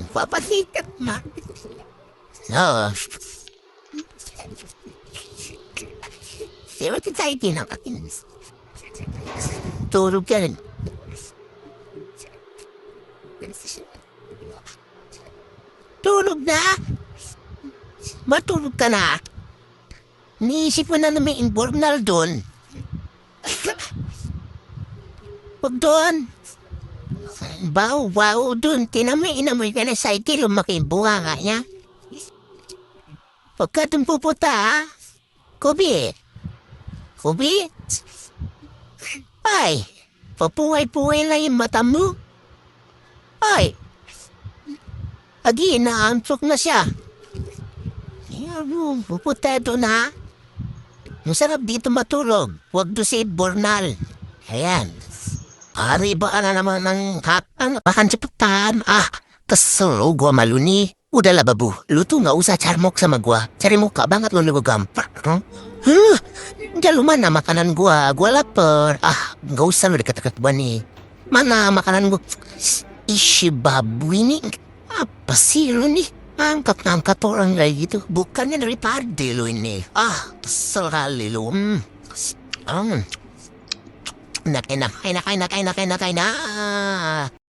Papasikat na. Oo. Pero tayo kinakakin. Tulog ka rin. Tulog na? Matulog ka na? Niisip mo na may informal doon. Huwag doon. Wow, doon. Inamoy ka na cycle. Lumaki yung bunga nga niya. Pagka doon pupunta, ha? Kubi. Ay, papungay-pungay lang yung mata mo. Ay, agi, naantok na siya. Pupunta doon, ha? Masarap dito matulog. Huwag doon si Bornal. Ayan. Ari ba na naman ng kapan? Bakan sa pagtaan. Kasalo gua maluni. Udala babu. Luto nga usa charmok sa magwa. Cari muka banget lo nilugam. Jaluman na makanan gua. Gua lapar. Gak usah lo dekat-dekat gua nih. Mana makanan gua? Ishi babu ini. Apa sih lo nih? Angkat-angkat orang kayak gitu. Bukannya dari pade lo ini. Kesel kali lo. Enak.